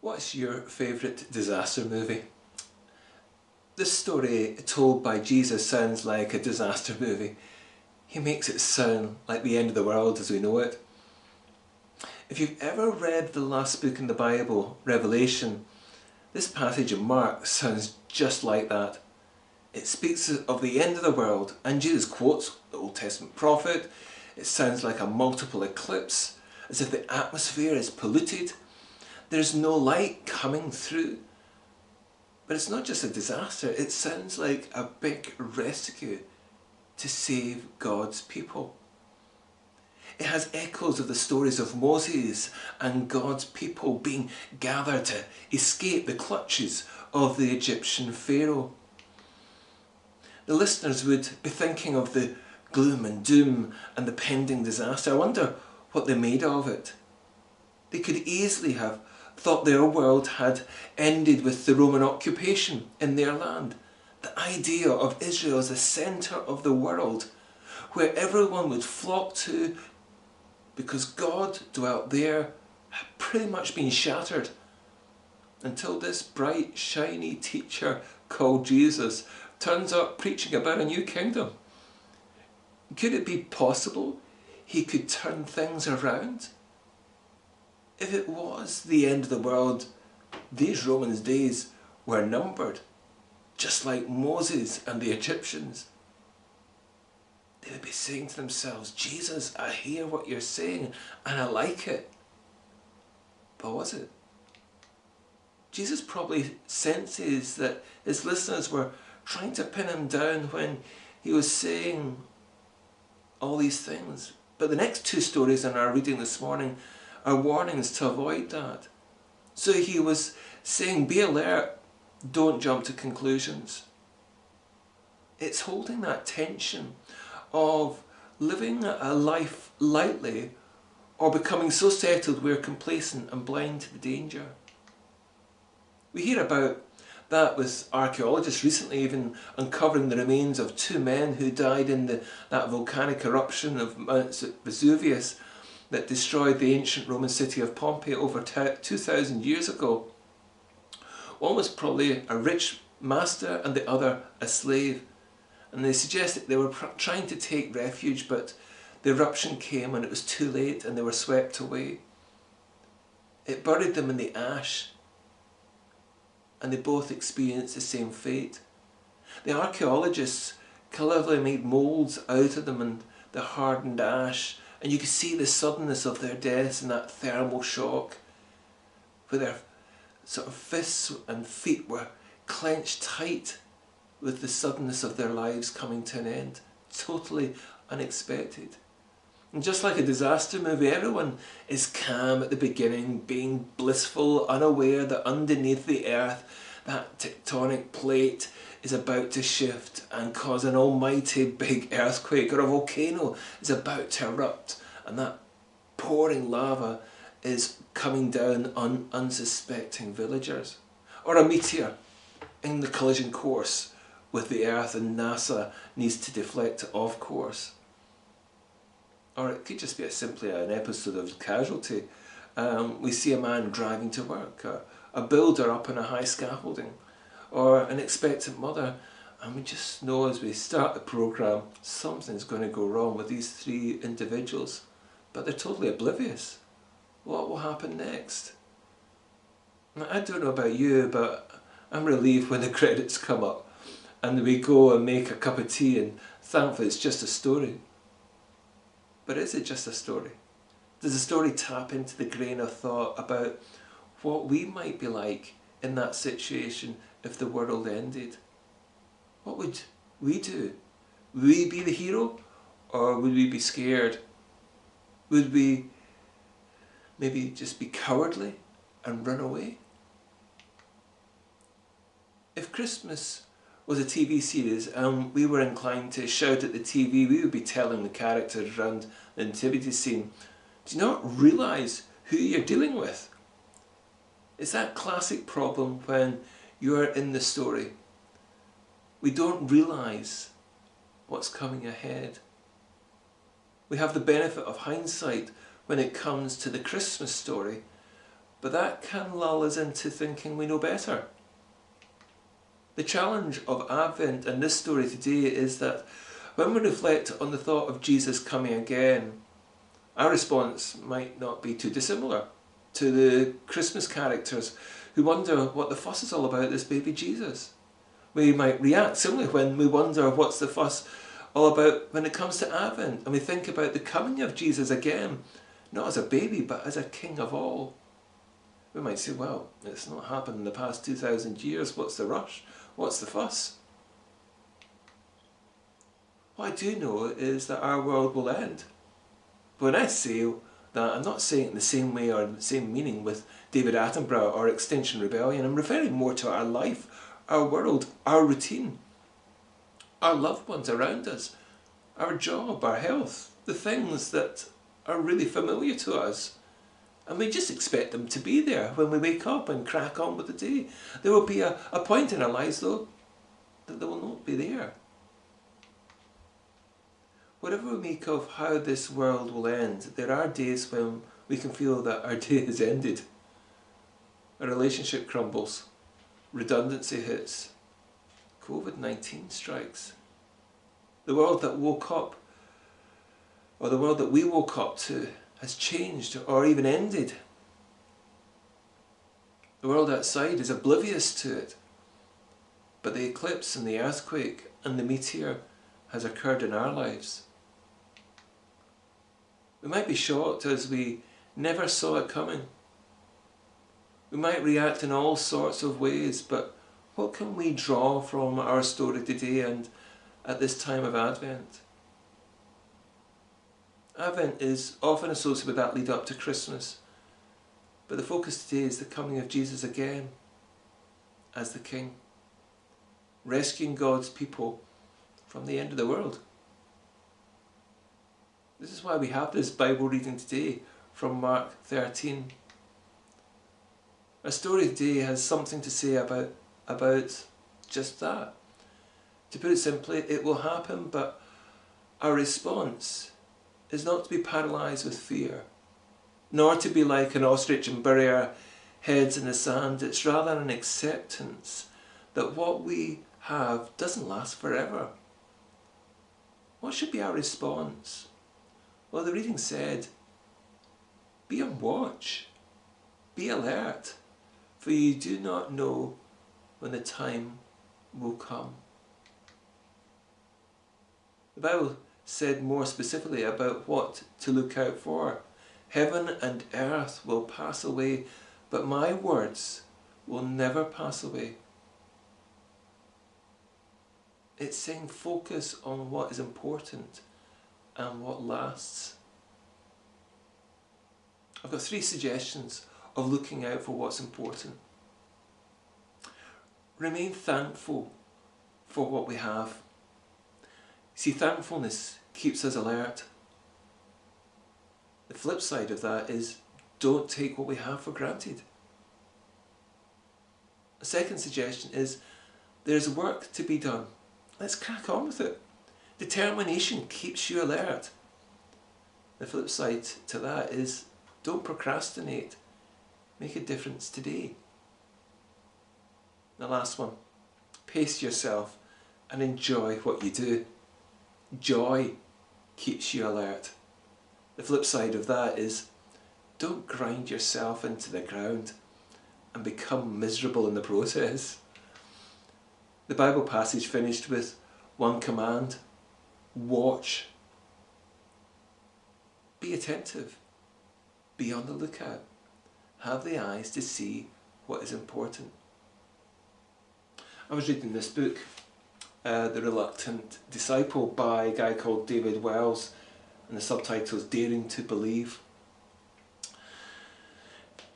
What's your favourite disaster movie? This story told by Jesus sounds like a disaster movie. He makes it sound like the end of the world as we know it. If you've ever read the last book in the Bible, Revelation, this passage in Mark sounds just like that. It speaks of the end of the world, and Jesus quotes the Old Testament prophet. It sounds like a multiple eclipse, as if the atmosphere is polluted. There's no light coming through. But it's not just a disaster, it sounds like a big rescue to save God's people. It has echoes of the stories of Moses and God's people being gathered to escape the clutches of the Egyptian Pharaoh. The listeners would be thinking of the gloom and doom and the pending disaster. I wonder what they made of it. They could easily have thought their world had ended with the Roman occupation in their land. The idea of Israel as the centre of the world, where everyone would flock to because God dwelt there, had pretty much been shattered until this bright, shiny teacher called Jesus turns up preaching about a new kingdom. Could it be possible he could turn things around? If it was the end of the world, these Romans' days were numbered, just like Moses and the Egyptians. They would be saying to themselves, Jesus, I hear what you're saying and I like it. But was it? Jesus probably senses that his listeners were trying to pin him down when he was saying all these things. But the next two stories in our reading this morning are warnings to avoid that. So he was saying, be alert, don't jump to conclusions. It's holding that tension of living a life lightly or becoming so settled we're complacent and blind to the danger. We hear about that with archaeologists recently even uncovering the remains of two men who died in that volcanic eruption of Mount Vesuvius that destroyed the ancient Roman city of Pompeii over 2,000 years ago. One was probably a rich master and the other a slave. And they suggest that they were trying to take refuge, but the eruption came and it was too late and they were swept away. It buried them in the ash, and they both experienced the same fate. The archaeologists cleverly made moulds out of them and the hardened ash, and you could see the suddenness of their deaths and that thermal shock, where their sort of fists and feet were clenched tight with the suddenness of their lives coming to an end. Totally unexpected. And just like a disaster movie, everyone is calm at the beginning, being blissful, unaware that underneath the earth, that tectonic plate is about to shift and cause an almighty big earthquake, or a volcano is about to erupt and that pouring lava is coming down on unsuspecting villagers, or a meteor in the collision course with the earth and NASA needs to deflect it off course. Or it could just be simply an episode of Casualty. We see a man driving to work, a builder up on a high scaffolding, or an expectant mother, and we just know as we start the programme something's going to go wrong with these three individuals, but they're totally oblivious. What will happen next? I don't know about you, but I'm relieved when the credits come up and we go and make a cup of tea, and thankfully it's just a story. But is it just a story? Does the story tap into the grain of thought about what we might be like in that situation if the world ended? What would we do? Would we be the hero, or would we be scared? Would we maybe just be cowardly and run away? If Christmas was a TV series and we were inclined to shout at the TV, we would be telling the characters around the nativity scene, do you not realise who you're dealing with? It's that classic problem when you're in the story. We don't realise what's coming ahead. We have the benefit of hindsight when it comes to the Christmas story, but that can lull us into thinking we know better. The challenge of Advent and this story today is that when we reflect on the thought of Jesus coming again, our response might not be too dissimilar to the Christmas characters who wonder what the fuss is all about, this baby Jesus. We might react similarly when we wonder what's the fuss all about when it comes to Advent, and we think about the coming of Jesus again, not as a baby but as a king of all. We might say, well, it's not happened in the past 2,000 years, what's the rush? What's the fuss? What I do know is that our world will end. But when I say that, I'm not saying it in the same way or in the same meaning with David Attenborough or Extinction Rebellion. I'm referring more to our life, our world, our routine, our loved ones around us, our job, our health, the things that are really familiar to us. And we just expect them to be there when we wake up and crack on with the day. There will be a point in our lives, though, that they will not be there. Whatever we make of how this world will end, there are days when we can feel that our day has ended. A relationship crumbles, redundancy hits, COVID-19 strikes. The world that woke up, or the world that we woke up to, has changed or even ended. The world outside is oblivious to it, but the eclipse and the earthquake and the meteor has occurred in our lives. We might be shocked as we never saw it coming. We might react in all sorts of ways, but what can we draw from our story today and at this time of Advent? Advent is often associated with that lead up to Christmas, but the focus today is the coming of Jesus again as the King, rescuing God's people from the end of the world. This is why we have this Bible reading today from Mark 13. Our story today has something to say about just that. To put it simply, it will happen, but our response is not to be paralysed with fear, nor to be like an ostrich and bury our heads in the sand. It's rather an acceptance that what we have doesn't last forever. What should be our response? Well, the reading said, be on watch, be alert, for you do not know when the time will come. The Bible said more specifically about what to look out for. Heaven and earth will pass away, but my words will never pass away. It's saying focus on what is important and what lasts. I've got 3 suggestions of looking out for what's important. Remain thankful for what we have. See, thankfulness keeps us alert. The flip side of that is don't take what we have for granted. A second suggestion is there's work to be done. Let's crack on with it. Determination keeps you alert. The flip side to that is don't procrastinate. Make a difference today. The last one, pace yourself and enjoy what you do. Joy keeps you alert. The flip side of that is don't grind yourself into the ground and become miserable in the process. The Bible passage finished with one command: watch. Be attentive. Be on the lookout. Have the eyes to see what is important. I was reading this book, The Reluctant Disciple, by a guy called David Wells, and the subtitle is Daring to Believe.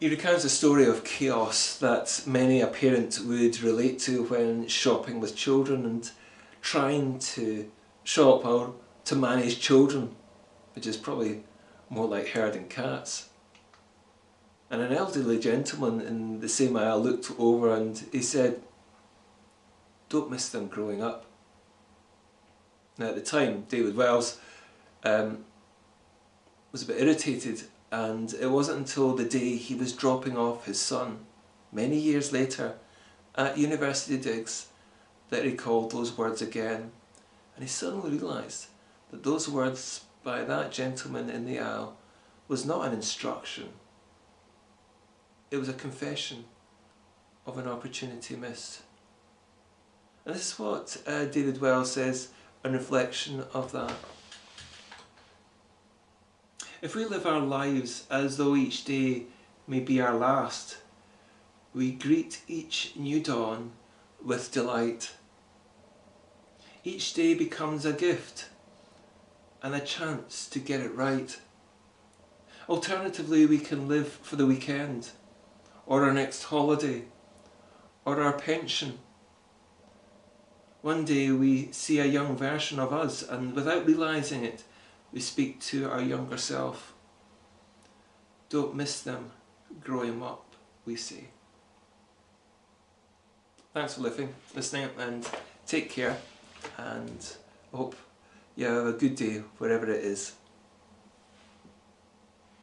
He recounts a story of chaos that many a parent would relate to when shopping with children and trying to shop or to manage children, which is probably more like herding cats. And an elderly gentleman in the same aisle looked over and he said, "Don't miss them growing up." Now at the time, David Wells was a bit irritated And it wasn't until the day he was dropping off his son, many years later, at University Digs, that he recalled those words again. And he suddenly realised that those words by that gentleman in the aisle was not an instruction. It was a confession of an opportunity missed. And this is what David Wells says in reflection of that. If we live our lives as though each day may be our last, we greet each new dawn with delight. Each day becomes a gift and a chance to get it right. Alternatively, we can live for the weekend, or our next holiday, or our pension. One day we see a young version of us, and without realising it, we speak to our younger self. Don't miss them, grow him up, we say. Thanks for listening, and take care, and I hope you have a good day wherever it is.